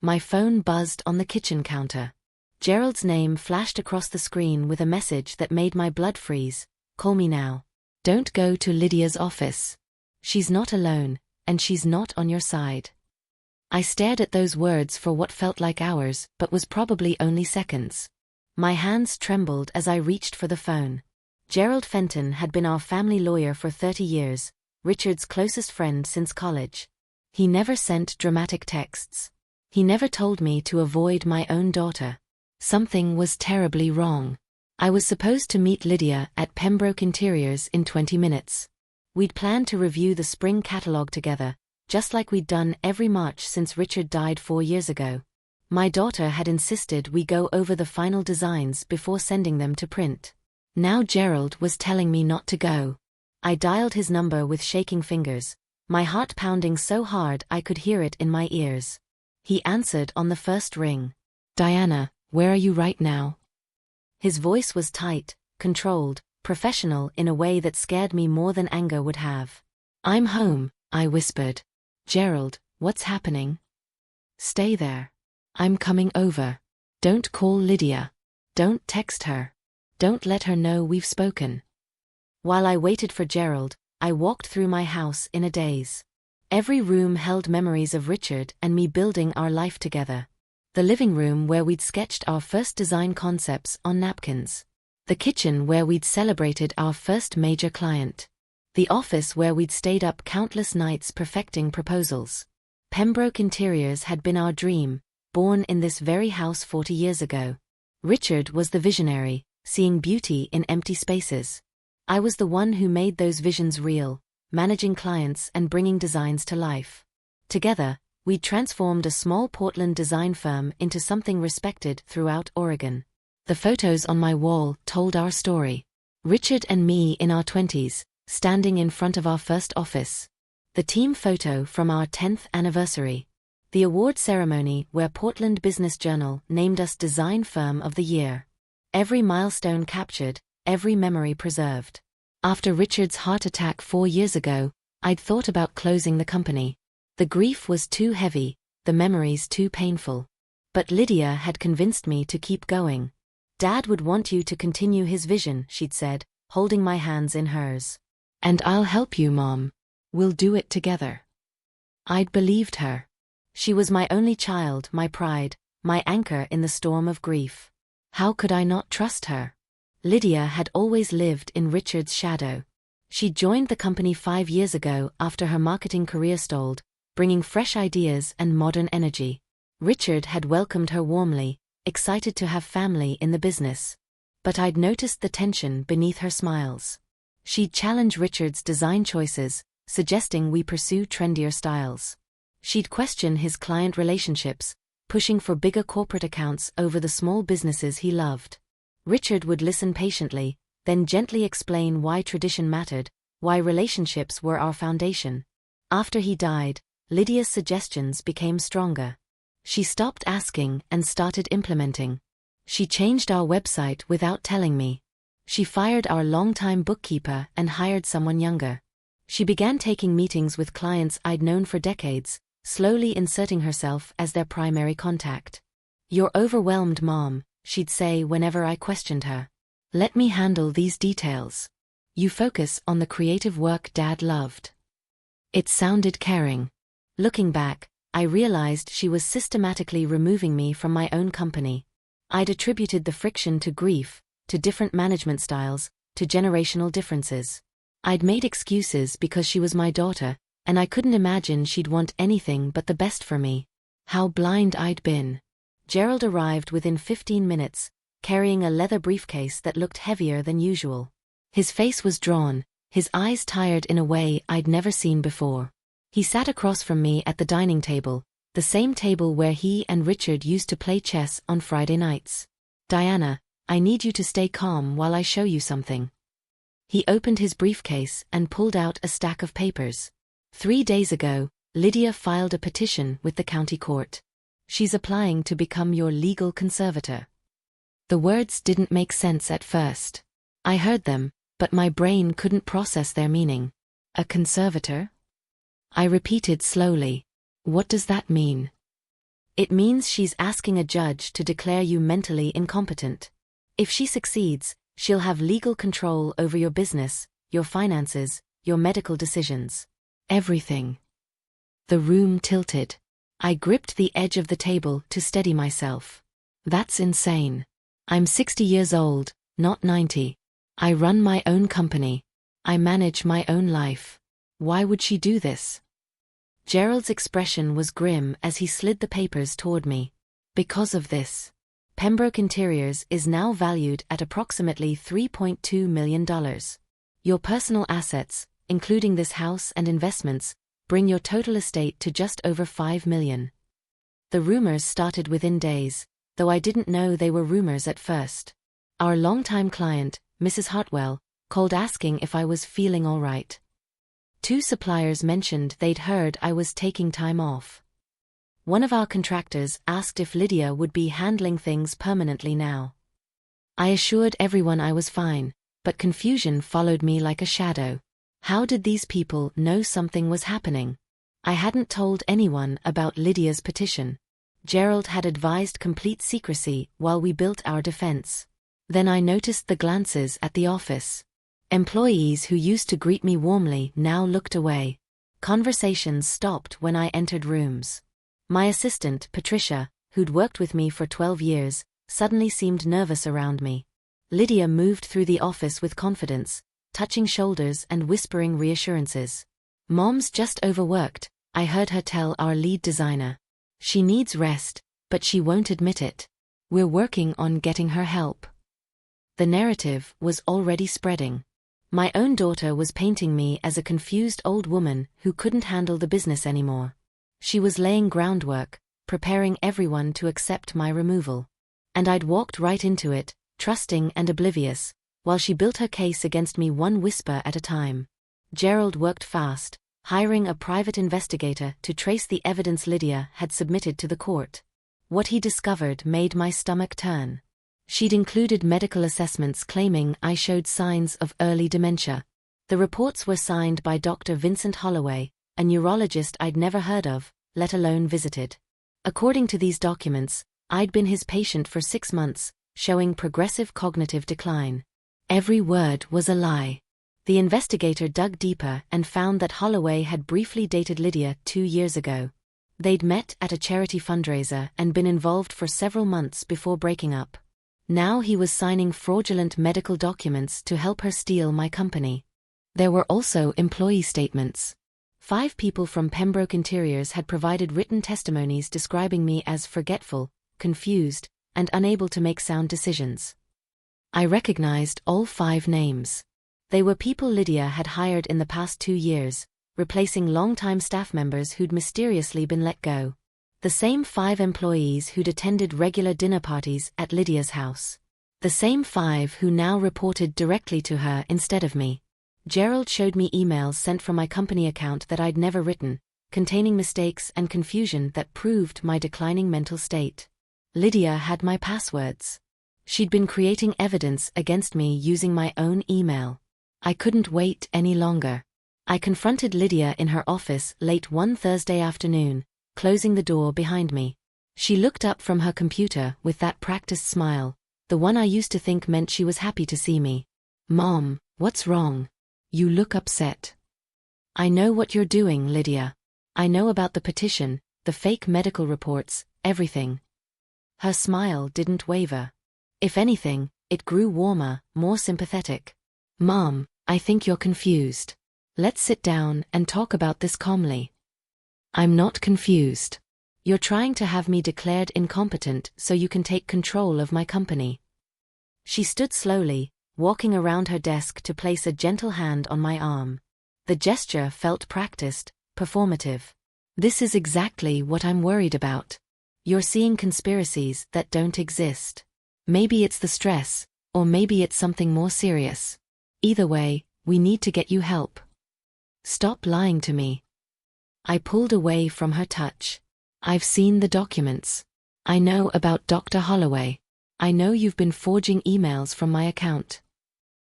My phone buzzed on the kitchen counter. Gerald's name flashed across the screen with a message that made my blood freeze. Call me now. Don't go to Lydia's office. She's not alone, and she's not on your side. I stared at those words for what felt like hours, but was probably only seconds. My hands trembled as I reached for the phone. Gerald Fenton had been our family lawyer for 30 years, Richard's closest friend since college. He never sent dramatic texts. He never told me to avoid my own daughter. Something was terribly wrong. I was supposed to meet Lydia at Pembroke Interiors in 20 minutes. We'd planned to review the spring catalog together, just like we'd done every March since Richard died 4 years ago. My daughter had insisted we go over the final designs before sending them to print. Now Gerald was telling me not to go. I dialed his number with shaking fingers, my heart pounding so hard I could hear it in my ears. He answered on the first ring. "Diana, where are you right now?" His voice was tight, controlled, professional in a way that scared me more than anger would have. "I'm home," I whispered. "Gerald, what's happening?" "Stay there. I'm coming over. Don't call Lydia. Don't text her. Don't let her know we've spoken." While I waited for Gerald, I walked through my house in a daze. Every room held memories of Richard and me building our life together. The living room where we'd sketched our first design concepts on napkins. The kitchen where we'd celebrated our first major client. The office where we'd stayed up countless nights perfecting proposals. Pembroke Interiors had been our dream, born in this very house 40 years ago. Richard was the visionary, seeing beauty in empty spaces. I was the one who made those visions real, managing clients and bringing designs to life. Together, we transformed a small Portland design firm into something respected throughout Oregon. The photos on my wall told our story. Richard and me in our 20s, standing in front of our first office. The team photo from our 10th anniversary. The award ceremony where Portland Business Journal named us Design Firm of the Year. Every milestone captured, every memory preserved. After Richard's heart attack 4 years ago, I'd thought about closing the company. The grief was too heavy, the memories too painful. But Lydia had convinced me to keep going. "Dad would want you to continue his vision," she'd said, holding my hands in hers. "And I'll help you, Mom. We'll do it together." I'd believed her. She was my only child, my pride, my anchor in the storm of grief. How could I not trust her? Lydia had always lived in Richard's shadow. She joined the company 5 years ago after her marketing career stalled, bringing fresh ideas and modern energy. Richard had welcomed her warmly, excited to have family in the business. But I'd noticed the tension beneath her smiles. She'd challenge Richard's design choices, suggesting we pursue trendier styles. She'd question his client relationships, pushing for bigger corporate accounts over the small businesses he loved. Richard would listen patiently, then gently explain why tradition mattered, why relationships were our foundation. After he died, Lydia's suggestions became stronger. She stopped asking and started implementing. She changed our website without telling me. She fired our longtime bookkeeper and hired someone younger. She began taking meetings with clients I'd known for decades, slowly inserting herself as their primary contact. "You're overwhelmed, Mom," she'd say whenever I questioned her. "Let me handle these details. You focus on the creative work Dad loved." It sounded caring. Looking back, I realized she was systematically removing me from my own company. I'd attributed the friction to grief, to different management styles, to generational differences. I'd made excuses because she was my daughter, and I couldn't imagine she'd want anything but the best for me. How blind I'd been. Gerald arrived within 15 minutes, carrying a leather briefcase that looked heavier than usual. His face was drawn, his eyes tired in a way I'd never seen before. He sat across from me at the dining table, the same table where he and Richard used to play chess on Friday nights. "Diana, I need you to stay calm while I show you something." He opened his briefcase and pulled out a stack of papers. 3 days ago, Lydia filed a petition with the county court. She's applying to become your legal conservator. The words didn't make sense at first. I heard them, but my brain couldn't process their meaning. A conservator? I repeated slowly. What does that mean? It means she's asking a judge to declare you mentally incompetent. If she succeeds, she'll have legal control over your business, your finances, your medical decisions. Everything. The room tilted. I gripped the edge of the table to steady myself. That's insane. I'm 60 years old, not 90. I run my own company. I manage my own life. Why would she do this? Gerald's expression was grim as he slid the papers toward me. Because of this. Pembroke Interiors is now valued at approximately $3.2 million. Your personal assets, including this house and investments, bring your total estate to just over $5 million. The rumors started within days, though I didn't know they were rumors at first. Our longtime client, Mrs. Hartwell, called asking if I was feeling all right. 2 suppliers mentioned they'd heard I was taking time off. One of our contractors asked if Lydia would be handling things permanently now. I assured everyone I was fine, but confusion followed me like a shadow. How did these people know something was happening? I hadn't told anyone about Lydia's petition. Gerald had advised complete secrecy while we built our defense. Then I noticed the glances at the office. Employees who used to greet me warmly now looked away. Conversations stopped when I entered rooms. My assistant, Patricia, who'd worked with me for 12 years, suddenly seemed nervous around me. Lydia moved through the office with confidence, touching shoulders and whispering reassurances. "Mom's just overworked," I heard her tell our lead designer. "She needs rest, but she won't admit it. We're working on getting her help." The narrative was already spreading. My own daughter was painting me as a confused old woman who couldn't handle the business anymore. She was laying groundwork, preparing everyone to accept my removal. And I'd walked right into it, trusting and oblivious, while she built her case against me one whisper at a time. Gerald worked fast, hiring a private investigator to trace the evidence Lydia had submitted to the court. What he discovered made my stomach turn. She'd included medical assessments claiming I showed signs of early dementia. The reports were signed by Dr. Vincent Holloway, a neurologist I'd never heard of, let alone visited. According to these documents, I'd been his patient for 6 months, showing progressive cognitive decline. Every word was a lie. The investigator dug deeper and found that Holloway had briefly dated Lydia 2 years ago. They'd met at a charity fundraiser and been involved for several months before breaking up. Now he was signing fraudulent medical documents to help her steal my company. There were also employee statements. 5 people from Pembroke Interiors had provided written testimonies describing me as forgetful, confused, and unable to make sound decisions. I recognized all 5 names. They were people Lydia had hired in the past 2 years, replacing longtime staff members who'd mysteriously been let go. The same 5 employees who'd attended regular dinner parties at Lydia's house. The same 5 who now reported directly to her instead of me. Gerald showed me emails sent from my company account that I'd never written, containing mistakes and confusion that proved my declining mental state. Lydia had my passwords. She'd been creating evidence against me using my own email. I couldn't wait any longer. I confronted Lydia in her office late one Thursday afternoon, closing the door behind me. She looked up from her computer with that practiced smile, the one I used to think meant she was happy to see me. "Mom, what's wrong? You look upset." "I know what you're doing, Lydia. I know about the petition, the fake medical reports, everything." Her smile didn't waver. If anything, it grew warmer, more sympathetic. "Mom, I think you're confused. Let's sit down and talk about this calmly." "I'm not confused. You're trying to have me declared incompetent so you can take control of my company." She stood slowly, walking around her desk to place a gentle hand on my arm. The gesture felt practiced, performative. "This is exactly what I'm worried about. You're seeing conspiracies that don't exist. Maybe it's the stress, or maybe it's something more serious. Either way, we need to get you help. Stop lying to me." I pulled away from her touch. "I've seen the documents. I know about Dr. Holloway. I know you've been forging emails from my account."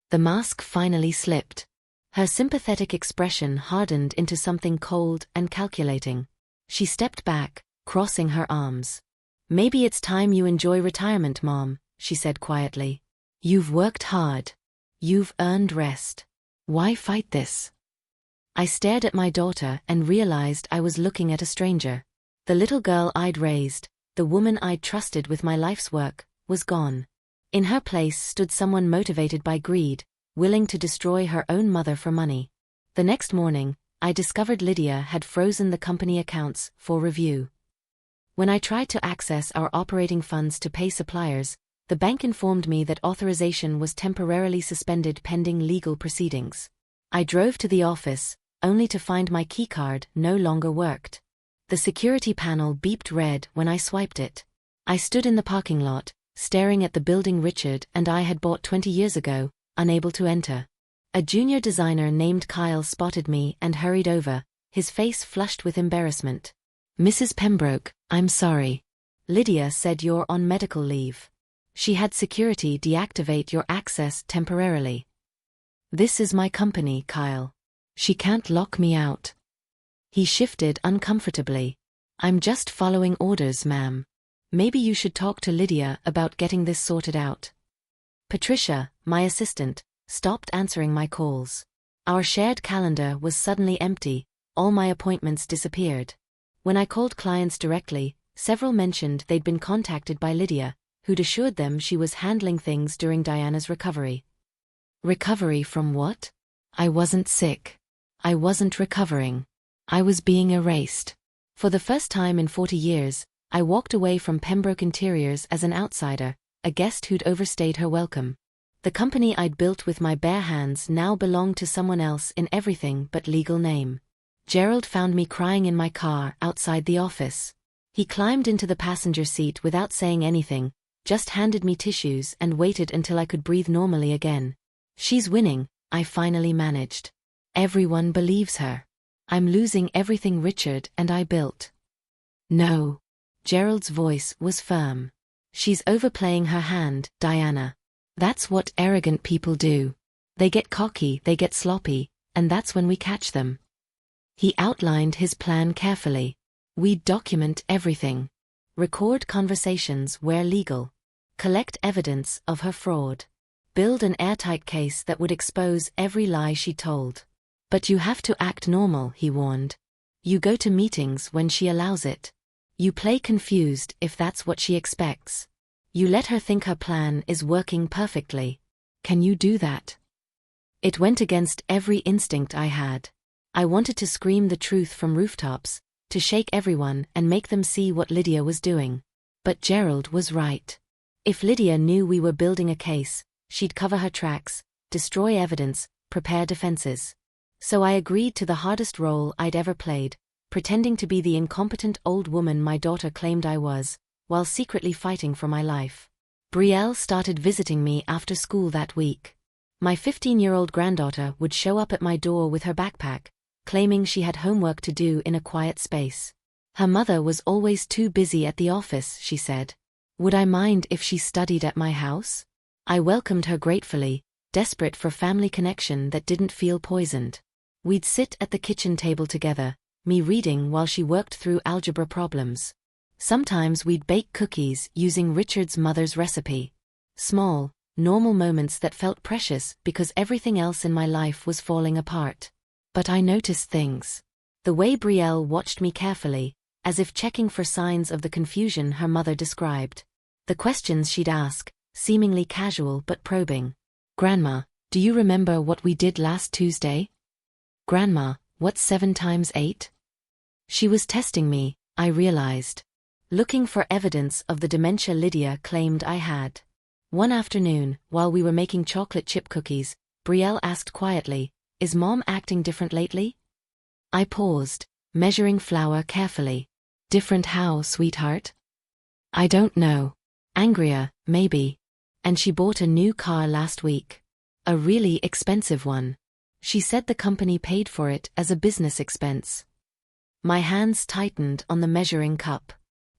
The mask finally slipped. Her sympathetic expression hardened into something cold and calculating. She stepped back, crossing her arms. "Maybe it's time you enjoy retirement, Mom," she said quietly. "You've worked hard. You've earned rest. Why fight this?" I stared at my daughter and realized I was looking at a stranger. The little girl I'd raised, the woman I'd trusted with my life's work, was gone. In her place stood someone motivated by greed, willing to destroy her own mother for money. The next morning, I discovered Lydia had frozen the company accounts for review. When I tried to access our operating funds to pay suppliers, the bank informed me that authorization was temporarily suspended pending legal proceedings. I drove to the office, only to find my keycard no longer worked. The security panel beeped red when I swiped it. I stood in the parking lot, staring at the building Richard and I had bought 20 years ago, unable to enter. A junior designer named Kyle spotted me and hurried over, his face flushed with embarrassment. "Mrs. Pembroke, I'm sorry. Lydia said you're on medical leave. She had security deactivate your access temporarily." "This is my company, Kyle. She can't lock me out." He shifted uncomfortably. "I'm just following orders, ma'am. Maybe you should talk to Lydia about getting this sorted out." Patricia, my assistant, stopped answering my calls. Our shared calendar was suddenly empty, all my appointments disappeared. When I called clients directly, several mentioned they'd been contacted by Lydia, who'd assured them she was handling things during Diana's recovery. Recovery from what? I wasn't sick. I wasn't recovering. I was being erased. For the first time in 40 years, I walked away from Pembroke Interiors as an outsider, a guest who'd overstayed her welcome. The company I'd built with my bare hands now belonged to someone else in everything but legal name. Gerald found me crying in my car outside the office. He climbed into the passenger seat without saying anything, just handed me tissues and waited until I could breathe normally again. "She's winning," I finally managed. "Everyone believes her. I'm losing everything Richard and I built." "No." Gerald's voice was firm. "She's overplaying her hand, Diana. That's what arrogant people do. They get cocky, they get sloppy, and that's when we catch them." He outlined his plan carefully. "We'd document everything. Record conversations where legal. Collect evidence of her fraud. Build an airtight case that would expose every lie she told. But you have to act normal," he warned. "You go to meetings when she allows it. You play confused if that's what she expects. You let her think her plan is working perfectly. Can you do that?" It went against every instinct I had. I wanted to scream the truth from rooftops, to shake everyone and make them see what Lydia was doing. But Gerald was right. If Lydia knew we were building a case, she'd cover her tracks, destroy evidence, prepare defenses. So I agreed to the hardest role I'd ever played, pretending to be the incompetent old woman my daughter claimed I was, while secretly fighting for my life. Brielle started visiting me after school that week. My 15-year-old granddaughter would show up at my door with her backpack, claiming she had homework to do in a quiet space. Her mother was always too busy at the office, she said. Would I mind if she studied at my house? I welcomed her gratefully, desperate for family connection that didn't feel poisoned. We'd sit at the kitchen table together, me reading while she worked through algebra problems. Sometimes we'd bake cookies using Richard's mother's recipe. Small, normal moments that felt precious because everything else in my life was falling apart. But I noticed things. The way Brielle watched me carefully, as if checking for signs of the confusion her mother described. The questions she'd ask, seemingly casual but probing. "Grandma, do you remember what we did last Tuesday?" "Grandma, what's 7 times 8? She was testing me, I realized. Looking for evidence of the dementia Lydia claimed I had. One afternoon, while we were making chocolate chip cookies, Brielle asked quietly, "Is Mom acting different lately?" I paused, measuring flour carefully. "Different how, sweetheart?" "I don't know. Angrier, maybe. And she bought a new car last week. A really expensive one. She said the company paid for it as a business expense." My hands tightened on the measuring cup.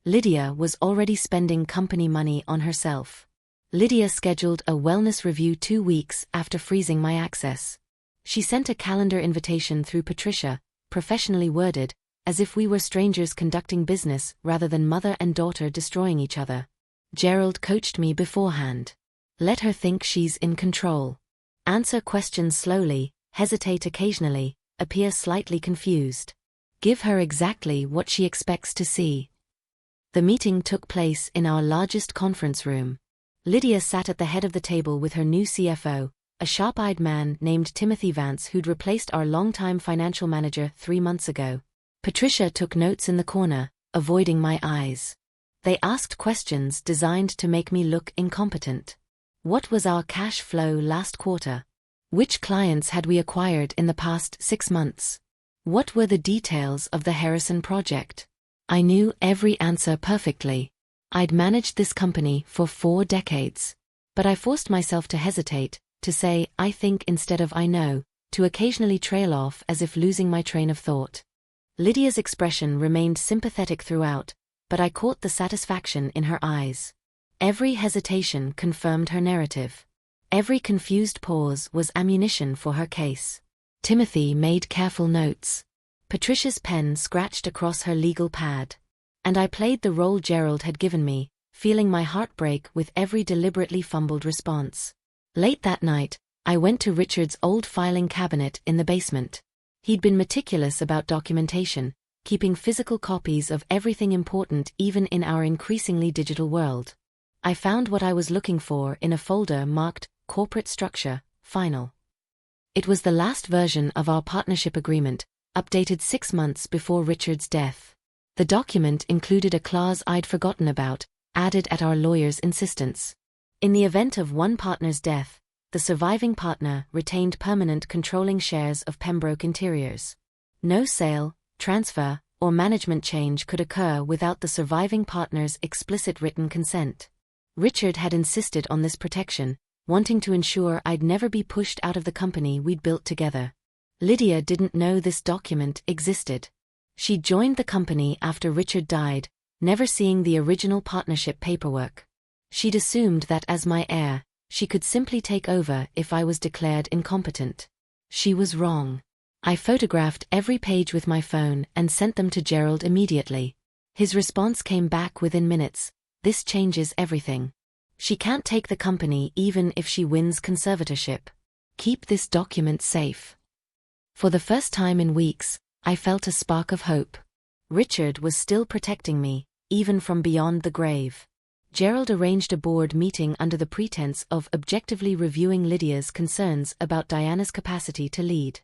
Lydia was already spending company money on herself. Lydia scheduled a wellness review 2 weeks after freezing my access. She sent a calendar invitation through Patricia, professionally worded, as if we were strangers conducting business rather than mother and daughter destroying each other. Gerald coached me beforehand. Let her think she's in control. Answer questions slowly, hesitate occasionally, appear slightly confused. Give her exactly what she expects to see. The meeting took place in our largest conference room. Lydia sat at the head of the table with her new CFO, a sharp-eyed man named Timothy Vance who'd replaced our longtime financial manager 3 months ago. Patricia took notes in the corner, avoiding my eyes. They asked questions designed to make me look incompetent. What was our cash flow last quarter? Which clients had we acquired in the past 6 months? What were the details of the Harrison project? I knew every answer perfectly. I'd managed this company for 4 decades. But I forced myself to hesitate, to say, I think instead of I know, to occasionally trail off as if losing my train of thought. Lydia's expression remained sympathetic throughout, but I caught the satisfaction in her eyes. Every hesitation confirmed her narrative. Every confused pause was ammunition for her case. Timothy made careful notes. Patricia's pen scratched across her legal pad. And I played the role Gerald had given me, feeling my heart break with every deliberately fumbled response. Late that night, I went to Richard's old filing cabinet in the basement. He'd been meticulous about documentation, keeping physical copies of everything important even in our increasingly digital world. I found what I was looking for in a folder marked Corporate Structure, Final. It was the last version of our partnership agreement, updated 6 months before Richard's death. The document included a clause I'd forgotten about, added at our lawyer's insistence. In the event of one partner's death, the surviving partner retained permanent controlling shares of Pembroke Interiors. No sale, transfer, or management change could occur without the surviving partner's explicit written consent. Richard had insisted on this protection, wanting to ensure I'd never be pushed out of the company we'd built together. Lydia didn't know this document existed. She joined the company after Richard died, never seeing the original partnership paperwork. She'd assumed that as my heir, she could simply take over if I was declared incompetent. She was wrong. I photographed every page with my phone and sent them to Gerald immediately. His response came back within minutes. This changes everything. She can't take the company even if she wins conservatorship. Keep this document safe. For the first time in weeks, I felt a spark of hope. Richard was still protecting me, even from beyond the grave. Gerald arranged a board meeting under the pretense of objectively reviewing Lydia's concerns about Diana's capacity to lead.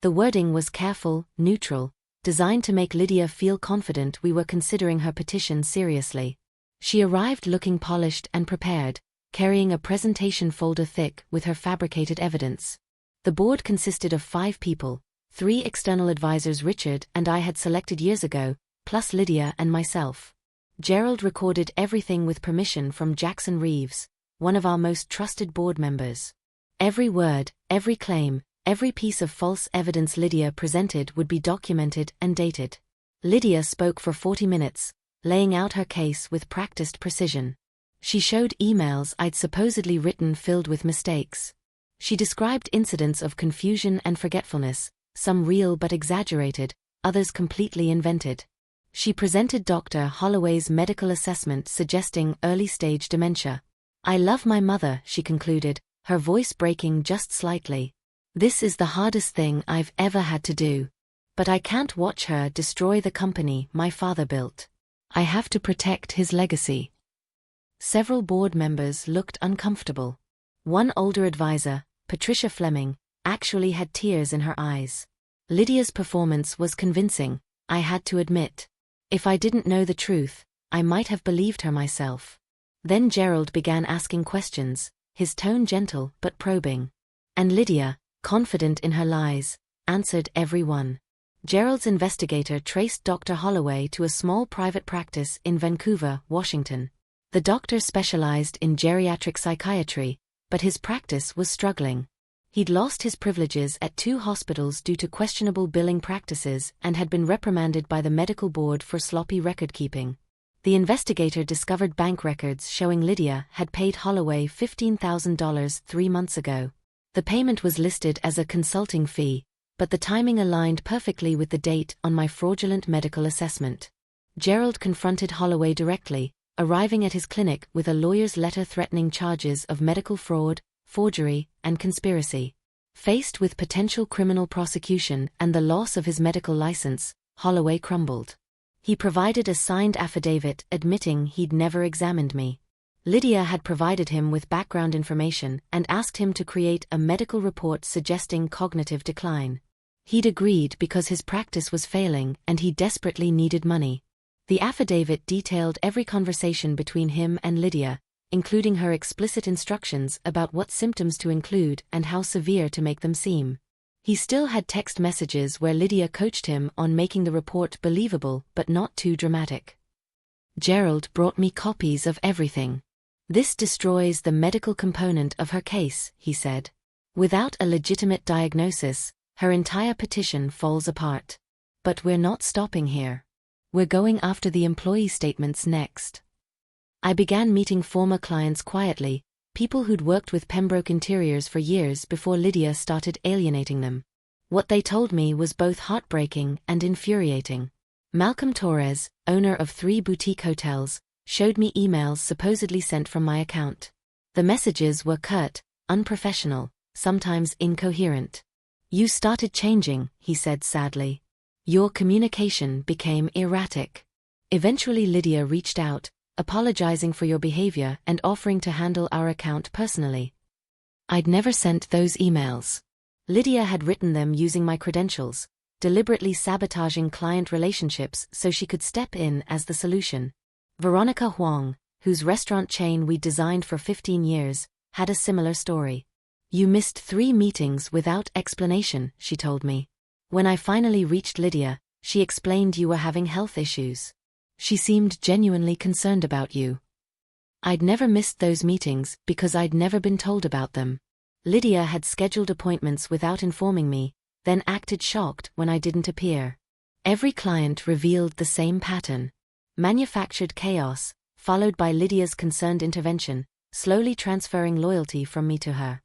The wording was careful, neutral, designed to make Lydia feel confident we were considering her petition seriously. She arrived looking polished and prepared, carrying a presentation folder thick with her fabricated evidence. The board consisted of 5 people, 3 external advisors Richard and I had selected years ago, plus Lydia and myself. Gerald recorded everything with permission from Jackson Reeves, one of our most trusted board members. Every word, every claim, every piece of false evidence Lydia presented would be documented and dated. Lydia spoke for 40 minutes, laying out her case with practiced precision. She showed emails I'd supposedly written filled with mistakes. She described incidents of confusion and forgetfulness, some real but exaggerated, others completely invented. She presented Dr. Holloway's medical assessment suggesting early-stage dementia. I love my mother, she concluded, her voice breaking just slightly. This is the hardest thing I've ever had to do. But I can't watch her destroy the company my father built. I have to protect his legacy. Several board members looked uncomfortable. One older advisor, Patricia Fleming, actually had tears in her eyes. Lydia's performance was convincing, I had to admit. If I didn't know the truth, I might have believed her myself. Then Gerald began asking questions, his tone gentle but probing. And Lydia, confident in her lies, answered every one. Gerald's investigator traced Dr. Holloway to a small private practice in Vancouver, Washington. The doctor specialized in geriatric psychiatry, but his practice was struggling. He'd lost his privileges at 2 hospitals due to questionable billing practices and had been reprimanded by the medical board for sloppy record-keeping. The investigator discovered bank records showing Lydia had paid Holloway $15,000 3 months ago. The payment was listed as a consulting fee, but the timing aligned perfectly with the date on my fraudulent medical assessment. Gerald confronted Holloway directly, arriving at his clinic with a lawyer's letter threatening charges of medical fraud, forgery, and conspiracy. Faced with potential criminal prosecution and the loss of his medical license, Holloway crumbled. He provided a signed affidavit admitting he'd never examined me. Lydia had provided him with background information and asked him to create a medical report suggesting cognitive decline. He'd agreed because his practice was failing and he desperately needed money. The affidavit detailed every conversation between him and Lydia, including her explicit instructions about what symptoms to include and how severe to make them seem. He still had text messages where Lydia coached him on making the report believable but not too dramatic. Gerald brought me copies of everything. This destroys the medical component of her case, he said. Without a legitimate diagnosis, her entire petition falls apart. But we're not stopping here. We're going after the employee statements next. I began meeting former clients quietly, people who'd worked with Pembroke Interiors for years before Lydia started alienating them. What they told me was both heartbreaking and infuriating. Malcolm Torres, owner of 3 boutique hotels, showed me emails supposedly sent from my account. The messages were curt, unprofessional, sometimes incoherent. "You started changing," he said sadly. "Your communication became erratic." Eventually Lydia reached out, apologizing for your behavior and offering to handle our account personally. I'd never sent those emails. Lydia had written them using my credentials, deliberately sabotaging client relationships so she could step in as the solution. Veronica Huang, whose restaurant chain we designed for 15 years, had a similar story. "You missed 3 meetings without explanation," she told me. "When I finally reached Lydia, she explained you were having health issues. She seemed genuinely concerned about you." I'd never missed those meetings because I'd never been told about them. Lydia had scheduled appointments without informing me, then acted shocked when I didn't appear. Every client revealed the same pattern. Manufactured chaos, followed by Lydia's concerned intervention, slowly transferring loyalty from me to her.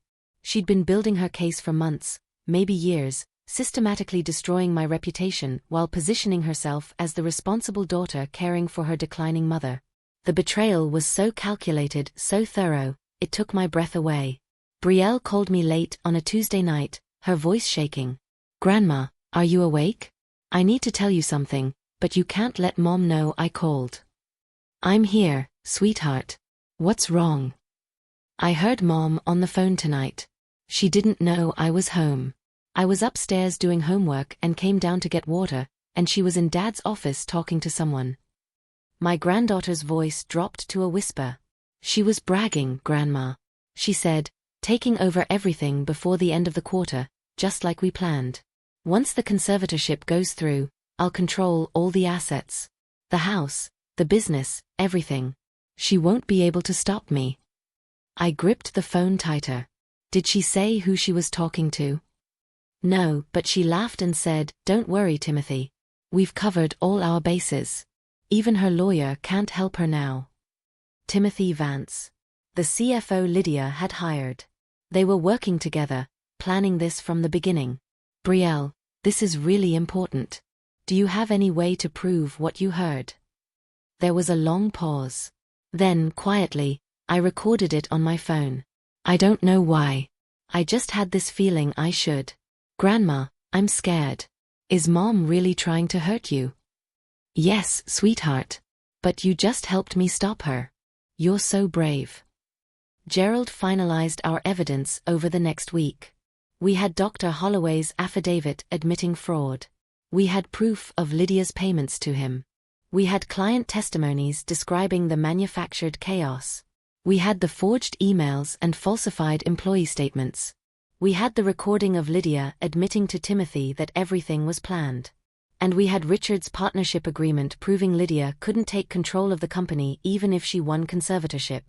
She'd been building her case for months, maybe years, systematically destroying my reputation while positioning herself as the responsible daughter caring for her declining mother. The betrayal was so calculated, so thorough, it took my breath away. Brielle called me late on a Tuesday night, her voice shaking. "Grandma, are you awake? I need to tell you something, but you can't let Mom know I called." "I'm here, sweetheart. What's wrong?" "I heard Mom on the phone tonight. She didn't know I was home. I was upstairs doing homework and came down to get water, and she was in Dad's office talking to someone." My granddaughter's voice dropped to a whisper. "She was bragging, Grandma," she said, "taking over everything before the end of the quarter, just like we planned. Once the conservatorship goes through, I'll control all the assets. The house, the business, everything. She won't be able to stop me." I gripped the phone tighter. Did she say who she was talking to? No, but she laughed and said, "Don't worry, Timothy. We've covered all our bases. Even her lawyer can't help her now." Timothy Vance. The CFO Lydia had hired. They were working together, planning this from the beginning. "Brielle, this is really important. Do you have any way to prove what you heard?" There was a long pause. Then, quietly, I recorded it on my phone. "I don't know why. I just had this feeling I should. Grandma, I'm scared. Is Mom really trying to hurt you?" "Yes, sweetheart. But you just helped me stop her. You're so brave." Gerald finalized our evidence over the next week. We had Dr. Holloway's affidavit admitting fraud. We had proof of Lydia's payments to him. We had client testimonies describing the manufactured chaos. We had the forged emails and falsified employee statements. We had the recording of Lydia admitting to Timothy that everything was planned. And we had Richard's partnership agreement proving Lydia couldn't take control of the company even if she won conservatorship.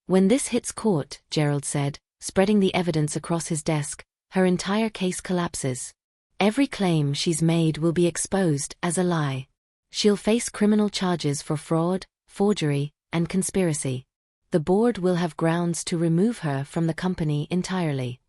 "When this hits court," Gerald said, spreading the evidence across his desk, "her entire case collapses. Every claim she's made will be exposed as a lie. She'll face criminal charges for fraud, forgery, and conspiracy. The board will have grounds to remove her from the company entirely."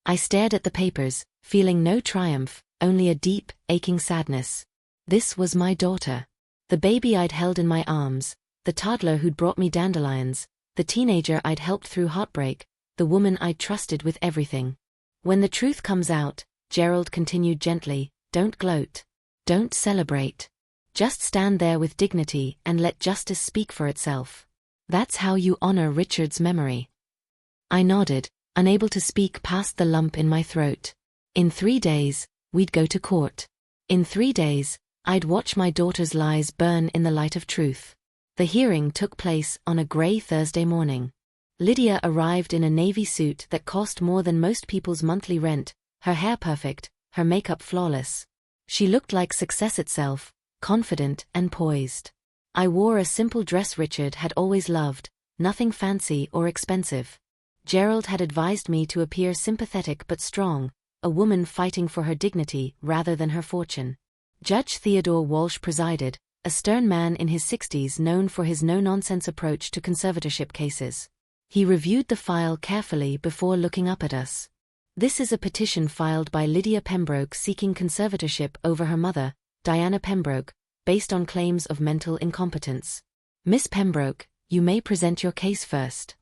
I stared at the papers, feeling no triumph, only a deep, aching sadness. This was my daughter. The baby I'd held in my arms, the toddler who'd brought me dandelions, the teenager I'd helped through heartbreak, the woman I'd trusted with everything. When the truth comes out, Gerald continued gently, don't gloat. Don't celebrate. Just stand there with dignity and let justice speak for itself. That's how you honor Richard's memory. I nodded, unable to speak past the lump in my throat. In 3 days, we'd go to court. In 3 days, I'd watch my daughter's lies burn in the light of truth. The hearing took place on a gray Thursday morning. Lydia arrived in a navy suit that cost more than most people's monthly rent, her hair perfect, her makeup flawless. She looked like success itself, confident and poised. I wore a simple dress Richard had always loved, nothing fancy or expensive. Gerald had advised me to appear sympathetic but strong, a woman fighting for her dignity rather than her fortune. Judge Theodore Walsh presided, a stern man in his 60s known for his no-nonsense approach to conservatorship cases. He reviewed the file carefully before looking up at us. This is a petition filed by Lydia Pembroke seeking conservatorship over her mother, Diana Pembroke, based on claims of mental incompetence. Miss Pembroke, you may present your case first.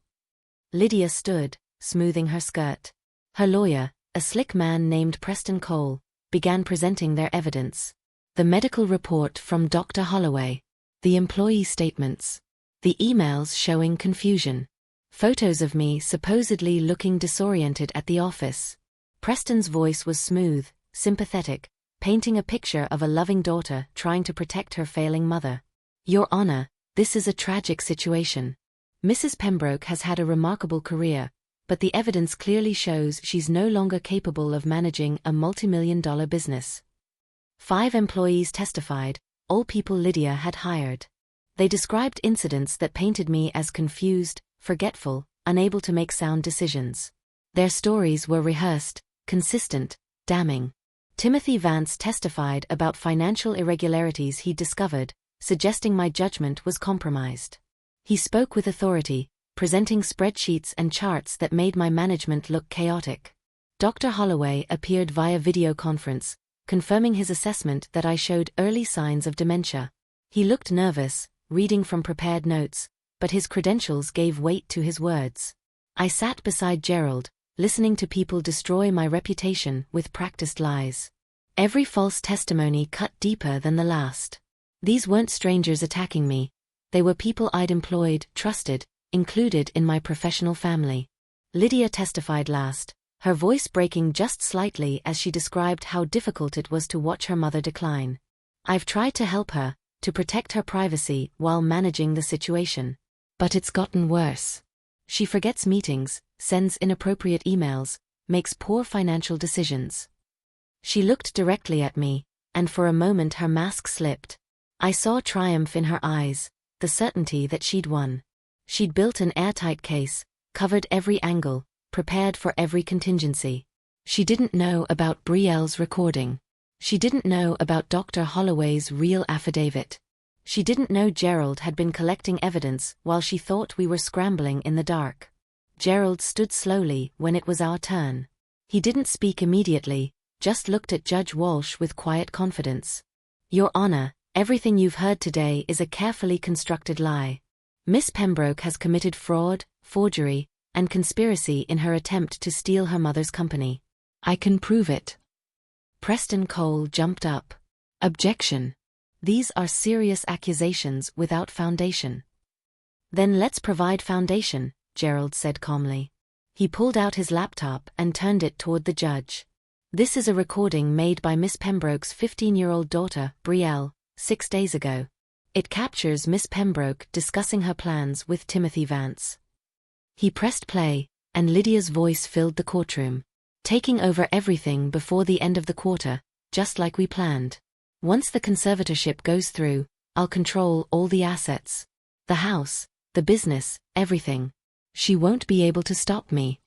Lydia stood, smoothing her skirt. Her lawyer, a slick man named Preston Cole, began presenting their evidence. The medical report from Dr. Holloway. The employee statements. The emails showing confusion. Photos of me supposedly looking disoriented at the office. Preston's voice was smooth, sympathetic, painting a picture of a loving daughter trying to protect her failing mother. Your Honor, this is a tragic situation. Mrs. Pembroke has had a remarkable career, but the evidence clearly shows she's no longer capable of managing a multi-million-dollar business. 5 employees testified, all people Lydia had hired. They described incidents that painted me as confused, forgetful, unable to make sound decisions. Their stories were rehearsed, consistent, damning. Timothy Vance testified about financial irregularities he'd discovered, suggesting my judgment was compromised. He spoke with authority, presenting spreadsheets and charts that made my management look chaotic. Dr. Holloway appeared via video conference, confirming his assessment that I showed early signs of dementia. He looked nervous, reading from prepared notes, but his credentials gave weight to his words. I sat beside Gerald, listening to people destroy my reputation with practiced lies. Every false testimony cut deeper than the last. These weren't strangers attacking me. They were people I'd employed, trusted, included in my professional family. Lydia testified last, her voice breaking just slightly as she described how difficult it was to watch her mother decline. I've tried to help her, to protect her privacy while managing the situation. But it's gotten worse. She forgets meetings, sends inappropriate emails, makes poor financial decisions. She looked directly at me, and for a moment her mask slipped. I saw triumph in her eyes, the certainty that she'd won. She'd built an airtight case, covered every angle, prepared for every contingency. She didn't know about Brielle's recording. She didn't know about Dr. Holloway's real affidavit. She didn't know Gerald had been collecting evidence while she thought we were scrambling in the dark. Gerald stood slowly when it was our turn. He didn't speak immediately, just looked at Judge Walsh with quiet confidence. Your Honor, everything you've heard today is a carefully constructed lie. Miss Pembroke has committed fraud, forgery, and conspiracy in her attempt to steal her mother's company. I can prove it. Preston Cole jumped up. Objection. These are serious accusations without foundation. Then let's provide foundation, Gerald said calmly. He pulled out his laptop and turned it toward the judge. This is a recording made by Miss Pembroke's 15-year-old daughter, Brielle, 6 days ago. It captures Miss Pembroke discussing her plans with Timothy Vance. He pressed play, and Lydia's voice filled the courtroom. Taking over everything before the end of the quarter, just like we planned. Once the conservatorship goes through, I'll control all the assets. The house, the business, everything. She won't be able to stop me.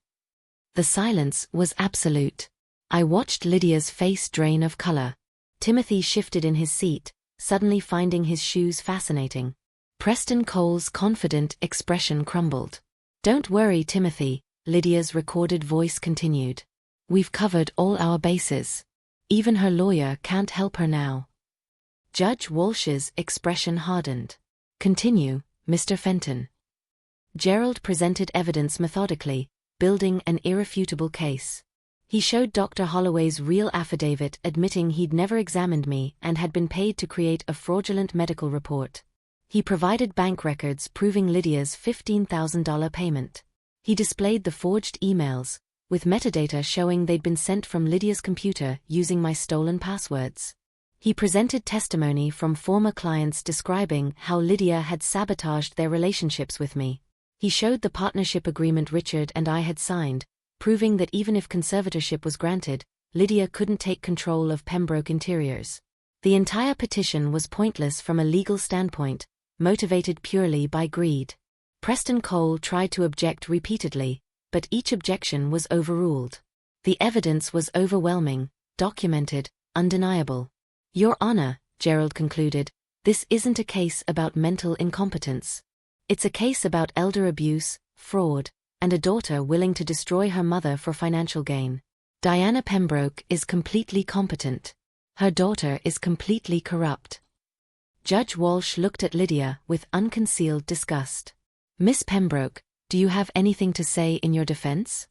The silence was absolute. I watched Lydia's face drain of color. Timothy shifted in his seat, suddenly finding his shoes fascinating. Preston Cole's confident expression crumbled. Don't worry, Timothy, Lydia's recorded voice continued. We've covered all our bases. Even her lawyer can't help her now. Judge Walsh's expression hardened. Continue, Mr. Fenton. Gerald presented evidence methodically, building an irrefutable case. He showed Dr. Holloway's real affidavit admitting he'd never examined me and had been paid to create a fraudulent medical report. He provided bank records proving Lydia's $15,000 payment. He displayed the forged emails, with metadata showing they'd been sent from Lydia's computer using my stolen passwords. He presented testimony from former clients describing how Lydia had sabotaged their relationships with me. He showed the partnership agreement Richard and I had signed, proving that even if conservatorship was granted, Lydia couldn't take control of Pembroke Interiors. The entire petition was pointless from a legal standpoint, motivated purely by greed. Preston Cole tried to object repeatedly, but each objection was overruled. The evidence was overwhelming, documented, undeniable. Your Honor, Gerald concluded, this isn't a case about mental incompetence. It's a case about elder abuse, fraud, and a daughter willing to destroy her mother for financial gain. Diana Pembroke is completely competent. Her daughter is completely corrupt. Judge Walsh looked at Lydia with unconcealed disgust. Miss Pembroke, do you have anything to say in your defense?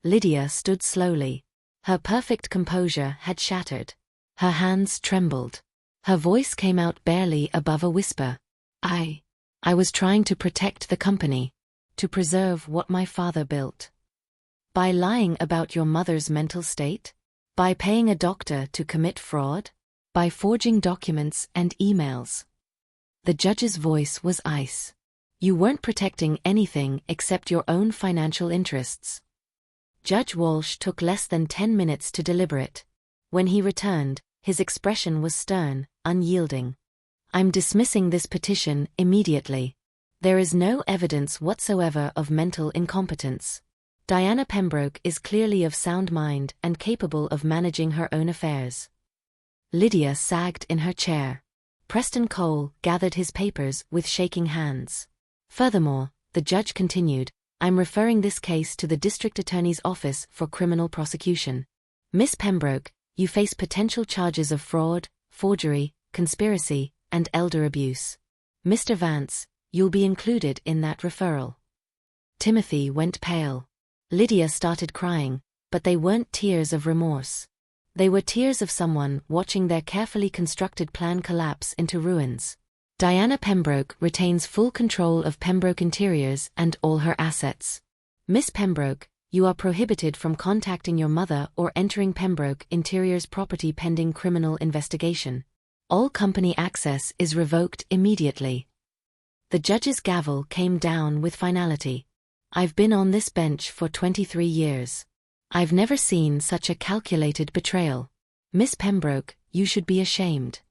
Lydia stood slowly. Her perfect composure had shattered. Her hands trembled. Her voice came out barely above a whisper. I was trying to protect the company, to preserve what my father built. By lying about your mother's mental state? By paying a doctor to commit fraud? By forging documents and emails? The judge's voice was ice. You weren't protecting anything except your own financial interests. Judge Walsh took less than 10 minutes to deliberate. When he returned, his expression was stern, unyielding. I'm dismissing this petition immediately. There is no evidence whatsoever of mental incompetence. Diana Pembroke is clearly of sound mind and capable of managing her own affairs. Lydia sagged in her chair. Preston Cole gathered his papers with shaking hands. Furthermore, the judge continued, I'm referring this case to the district attorney's office for criminal prosecution. Miss Pembroke, you face potential charges of fraud, forgery, conspiracy, and elder abuse. Mr. Vance, you'll be included in that referral. Timothy went pale. Lydia started crying, but they weren't tears of remorse. They were tears of someone watching their carefully constructed plan collapse into ruins. Diana Pembroke retains full control of Pembroke Interiors and all her assets. Miss Pembroke, you are prohibited from contacting your mother or entering Pembroke Interiors property pending criminal investigation. All company access is revoked immediately. The judge's gavel came down with finality. I've been on this bench for 23 years. I've never seen such a calculated betrayal. Miss Pembroke, you should be ashamed.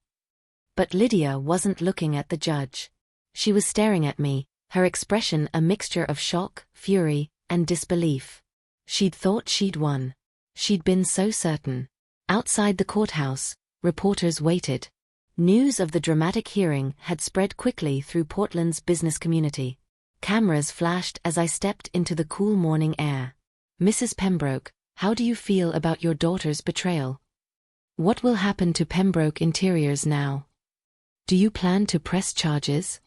But Lydia wasn't looking at the judge. She was staring at me, her expression a mixture of shock, fury, and disbelief. She'd thought she'd won. She'd been so certain. Outside the courthouse, reporters waited. News of the dramatic hearing had spread quickly through Portland's business community. Cameras flashed as I stepped into the cool morning air. Mrs. Pembroke, how do you feel about your daughter's betrayal? What will happen to Pembroke Interiors now? Do you plan to press charges?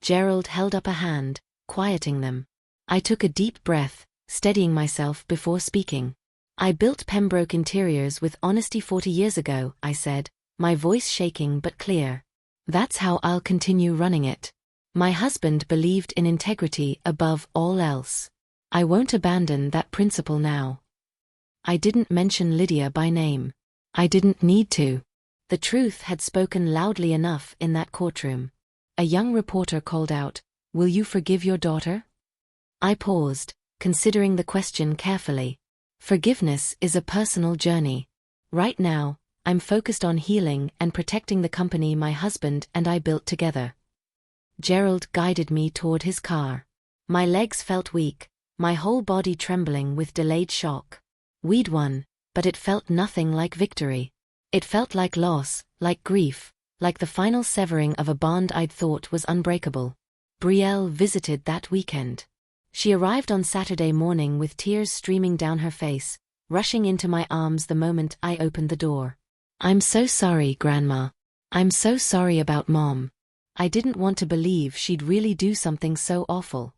Gerald held up a hand, quieting them. I took a deep breath, steadying myself before speaking. I built Pembroke Interiors with honesty 40 years ago, I said, my voice shaking but clear. That's how I'll continue running it. My husband believed in integrity above all else. I won't abandon that principle now. I didn't mention Lydia by name. I didn't need to. The truth had spoken loudly enough in that courtroom. A young reporter called out, "Will you forgive your daughter?" I paused, considering the question carefully. Forgiveness is a personal journey. Right now, I'm focused on healing and protecting the company my husband and I built together. Gerald guided me toward his car. My legs felt weak, my whole body trembling with delayed shock. We'd won, but it felt nothing like victory. It felt like loss, like grief, like the final severing of a bond I'd thought was unbreakable. Brielle visited that weekend. She arrived on Saturday morning with tears streaming down her face, rushing into my arms the moment I opened the door. "I'm so sorry, Grandma. I'm so sorry about Mom. I didn't want to believe she'd really do something so awful."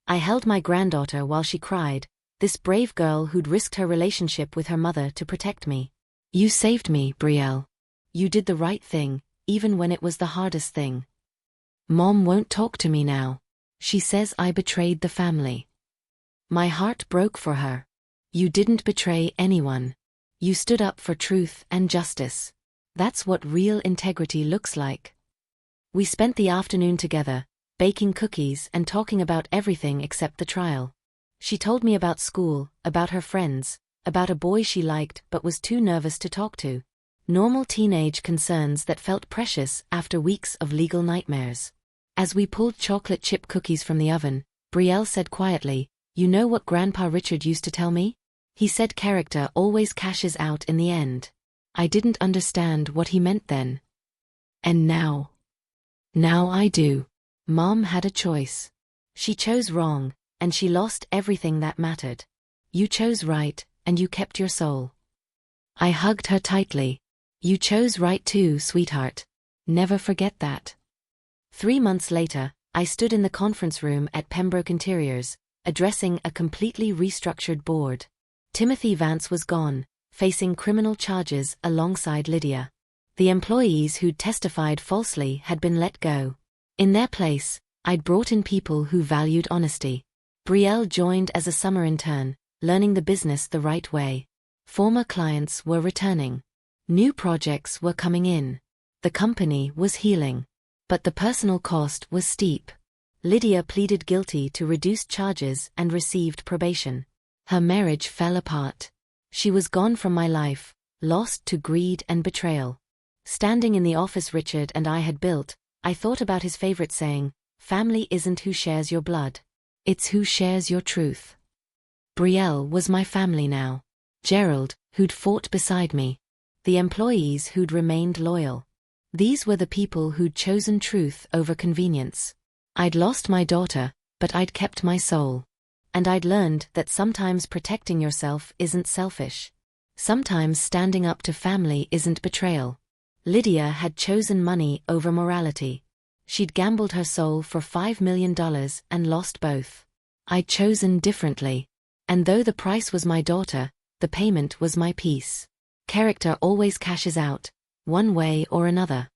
I held my granddaughter while she cried, this brave girl who'd risked her relationship with her mother to protect me. "You saved me, Brielle. You did the right thing, even when it was the hardest thing." "Mom won't talk to me now. She says I betrayed the family." My heart broke for her. "You didn't betray anyone. You stood up for truth and justice. That's what real integrity looks like." We spent the afternoon together, baking cookies and talking about everything except the trial. She told me about school, about her friends, about a boy she liked but was too nervous to talk to. Normal teenage concerns that felt precious after weeks of legal nightmares. As we pulled chocolate chip cookies from the oven, Brielle said quietly, "You know what Grandpa Richard used to tell me? He said character always cashes out in the end." I didn't understand what he meant then. And now I do. Mom had a choice. She chose wrong, and she lost everything that mattered. You chose right, and you kept your soul. I hugged her tightly. You chose right too, sweetheart. Never forget that. 3 months later, I stood in the conference room at Pembroke Interiors, addressing a completely restructured board. Timothy Vance was gone, facing criminal charges alongside Lydia. The employees who'd testified falsely had been let go. In their place, I'd brought in people who valued honesty. Brielle joined as a summer intern, learning the business the right way. Former clients were returning. New projects were coming in. The company was healing. But the personal cost was steep. Lydia pleaded guilty to reduced charges and received probation. Her marriage fell apart. She was gone from my life, lost to greed and betrayal. Standing in the office Richard and I had built, I thought about his favorite saying, "Family isn't who shares your blood. It's who shares your truth." Brielle was my family now. Gerald, who'd fought beside me. The employees who'd remained loyal. These were the people who'd chosen truth over convenience. I'd lost my daughter, but I'd kept my soul. And I'd learned that sometimes protecting yourself isn't selfish. Sometimes standing up to family isn't betrayal. Lydia had chosen money over morality. She'd gambled her soul for $5 million and lost both. I'd chosen differently. And though the price was my daughter, the payment was my peace. Character always cashes out, one way or another.